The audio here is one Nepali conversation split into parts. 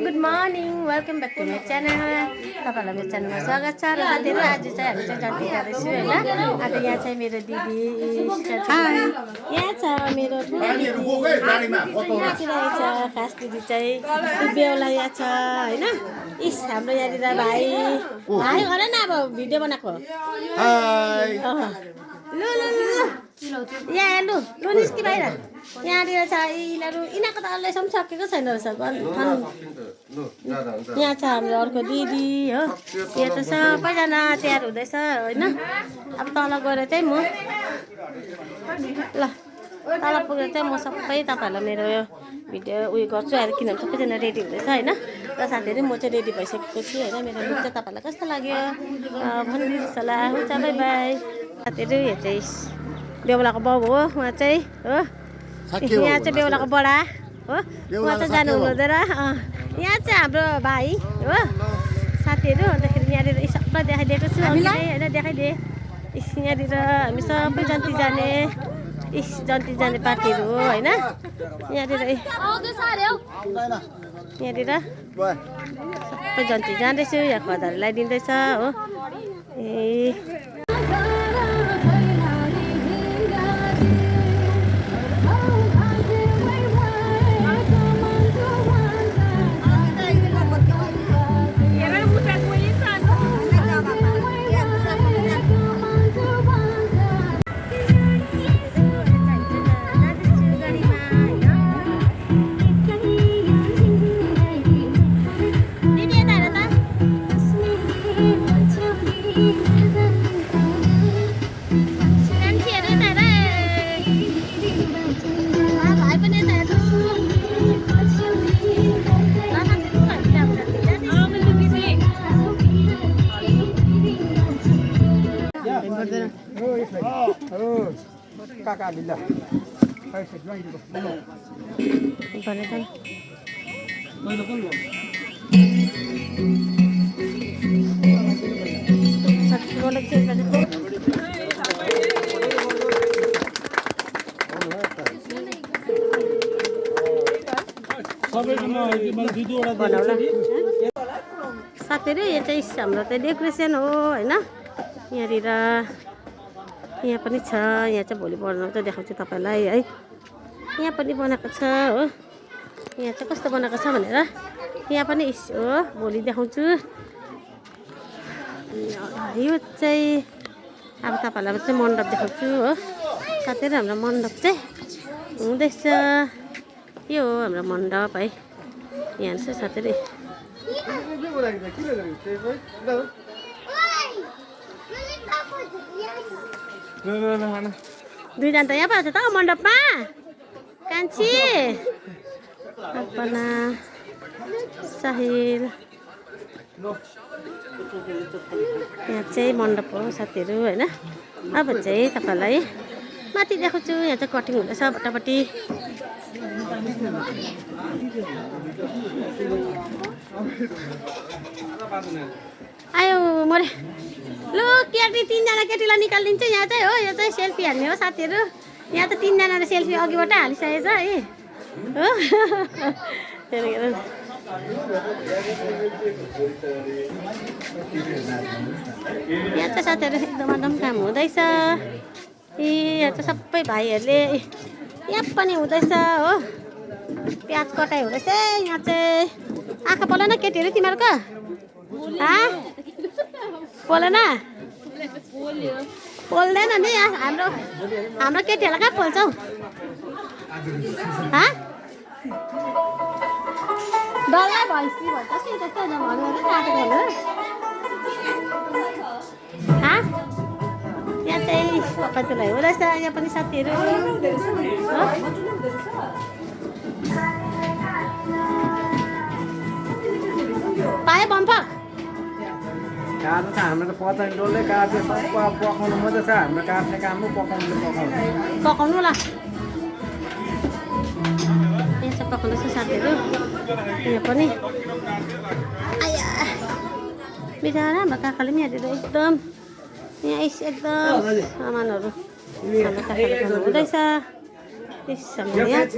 Good morning, welcome back to my channel. तपाईहरुलाई मेरो च्यानलमा स्वागत छ र साथीहरु आज चाहिँ हामी चाहिँ जति जाँदैछु हैन। आज यहाँ चाहिँ मेरो दिदी यहाँ छ मेरो ठुलो दिदी यहाँ छ खास दिदी चाहिँ बेहुला यहाँ छ हैन। इस हाम्रो यहाँनिर भाइ भाइ गरे न अब भिडियो बनाएको हाय ल ल ल यहाँ लु लु निस्कि बाहिर यहाँनिर छ यिनीहरू यिनीहरूको त अहिलेसम्म सकेको छैन रहेछ यहाँ छ हाम्रो अर्को दिदी हो यहाँ त सबैजना तयार हुँदैछ होइन। अब तल गएर चाहिँ म ल तल पुगेर चाहिँ म सबै तपाईँहरूलाई मेरो यो भिडियो उयो गर्छु अहिले किनभने सबैजना रेडी हुँदैछ होइन। र साथीहरू म चाहिँ रेडी भइसकेको छु होइन। मेरो लुक चाहिँ तपाईँलाई कस्तो लाग्यो भनिदिनुहोस् होला। हुन्छ बाई बाई। साथीहरू यो चाहिँ बेहुलाको बाउ हो उहाँ चाहिँ हो यहाँ चाहिँ बेहुलाको बडा हो उहाँ चाहिँ जानु हुँदैन। यहाँ चाहिँ हाम्रो भाइ हो साथीहरू। अन्तखेरि यहाँनिर सबै देखाइदिएको छु होइन देखाइदिएँ। यहाँनिर हामी सबै जन्ती जाने जन्ती जाने पार्टीहरू हो होइन। यहाँनिर यहाँनिर सबै जन्ती जाँदैछु यहाँ खदाहरू लगाइदिँदैछ हो ए kakak bila hai se join dulu bane kan mana kon lo satu golek cek tadi सबैजना मैले दुई वटा बनाउला साथीहरु यो चाहिँ हाम्रो चाहिँ डेकोरेसन हो हैन। यहाँनिर यहाँ पनि छ यहाँ चाहिँ भोलि बनाउँछ देखाउँछु तपाईँलाई है। यहाँ पनि बनाएको छ हो यहाँ चाहिँ कस्तो बनाएको छ भनेर यहाँ पनि हो भोलि देखाउँछु। यो चाहिँ अब तपाईँहरूलाई चाहिँ मण्डप देखाउँछु हो साथीहरु। हाम्रो मण्डप चाहिँ हुँदैछ यो हो हाम्रो मण्डप है। यहाँ चाहिँ साथीहरु दुईजना त यहाँ पाउँछ त मण्डपमा कान्छी अपना साहिल यहाँ चाहिँ मण्डप हो साथीहरु होइन। अब चाहिँ तपाईँलाई माथि देखाउँछु यहाँ चाहिँ कटिङ हुँदैछ बट्टापट्टि आयो मरे लु केटी तीनजना केटीलाई निकालिदिन्छ यहाँ चाहिँ हो। यो चाहिँ सेल्फी हाल्ने हो साथीहरु। यहाँ त तीनजनाले सेल्फी अघिबाट हालिसकेछ है हो यहाँ चाहिँ साथीहरु एकदम काम हुँदैछ। यहाँ चाहिँ सबै भाइहरूले यहाँ पनि हुँदैछ हो प्याज कटाइ हुँदैछ। यहाँ चाहिँ आँखा पोल न केटीहरू तिमीहरूको पोलेन पोल्दैन नि हाम्रो हाम्रो केटीहरूलाई कहाँ पोल्छौ डल्लै भैँसी भन्छ त्यस्तो यहाँ चाहिँ कतिलाई हुँदैछ। यहाँ पनि साथीहरू पाए बम्फक काट्नु छ हाम्रो त पचाइ डल्लै काट्यो सब पकाउनु मात्रै छ हाम्रो काट्ने काम हो पकाउनु ल यहाँ चाहिँ पकाउँदैछ साथीहरू। यहाँ पनि आया बिचरा हाम्रो काकाले पनि यहाँनिर एकदम यहाँ एकदम सामानहरू हाम्रो काकाले खानु हुँदैछ यहाँ छ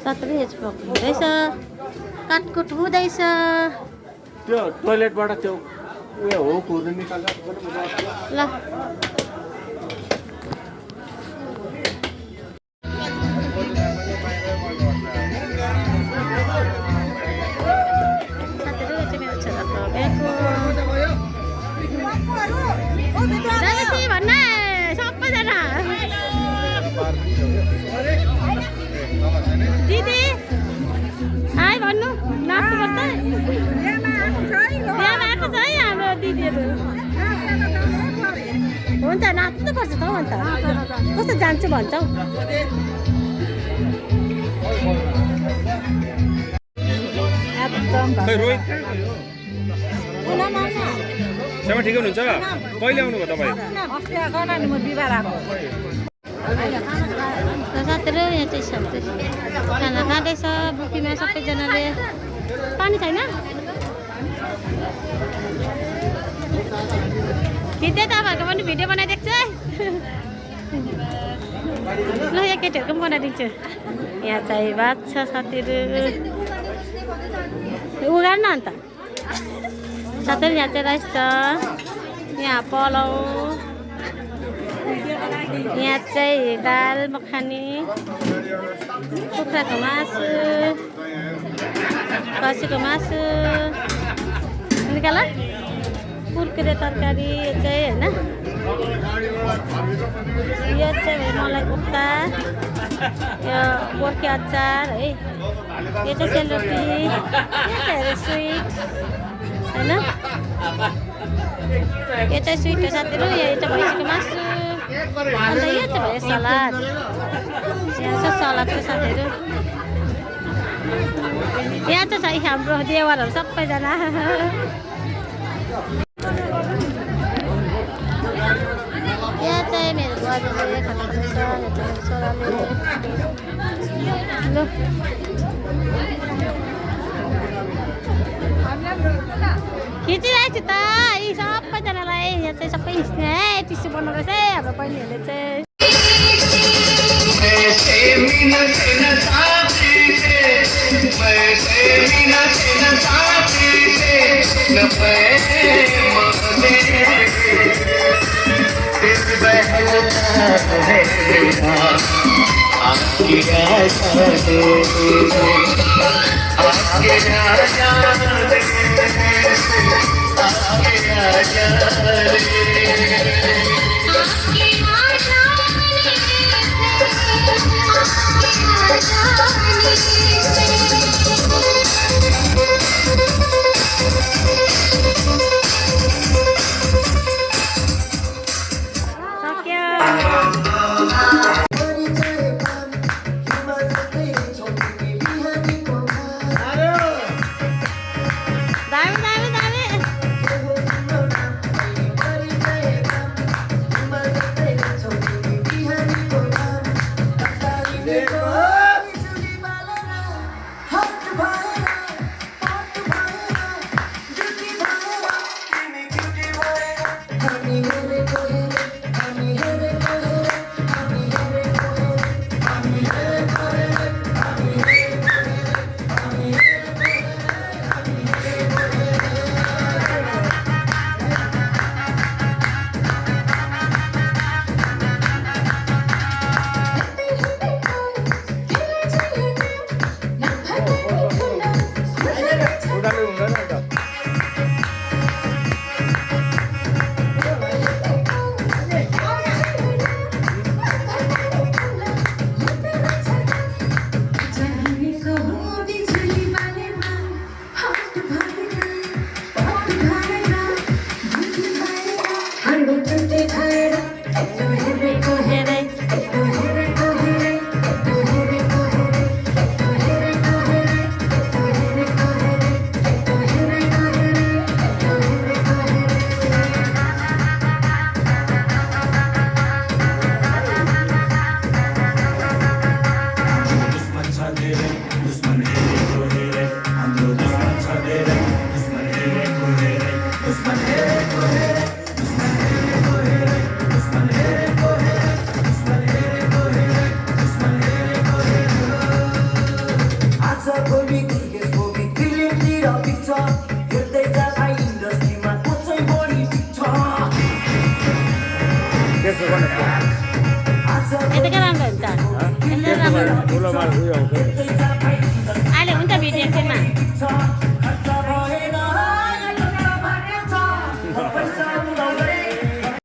साथै हुँदैछ काटकुट हुँदैछ त्यो टोयलेटबाट त्यो उयो हो कुर्नु निकाल्दा ल दिदी आइ भन्नु नाच्नुपर्छ बिहामा आएको छ है हाम्रो दिदीहरू हुन्छ नाच्नुपर्छ त हौ अन्त कस्तो जान्छु भन्छौ ठिकै हुनुहुन्छ कहिले आउनुभयो तपाईँ साथीहरू यहाँ चाहिँ सबै खाना खाँदैछ बुफीमा सबैजनाले पानी छैन खिच्दै तपाईँहरूको पनि भिडियो बनाइदिएको छु ल यहाँ केटीहरूको पनि बनाइदिन्छु यहाँ चाहिँ भात छ साथीहरू उगार न अन्त साथीहरू यहाँ चाहिँ राइस छ यहाँ पलाउ यहाँ चाहिँ दाल मखनी कुखुराको मासु खसीको मासु निकाल कुरकुरे तरकारी चाहिँ होइन यो चाहिँ मलाई कोफ्ता यो गोर्खे अचार है यो चाहिँ सेलरोटी यो चाहिँ स्विट होइन यो चाहिँ स्विट हो साथीहरू यो चाहिँ भैँसीको मासु अन्त यो चाहिँ भयो सलाद यहाँ छ सलाद चाहिँ साथीहरू यहाँ चाहिँ छ हाम्रो देवरहरू सबैजना यहाँ चाहिँ मेरो बुवाले खाना खाँदैछ यहाँ चाहिँ छोराले ल खिचिरहेको छु त यी सबैजनालाई यहाँ चाहिँ सबै टिस्यु बनाउँदैछ हाम्रो बहिनीहरूले चाहिँ 150 गर्नु यतिकै राम्रो हुन्छ ठुलो माल उयो आउँछ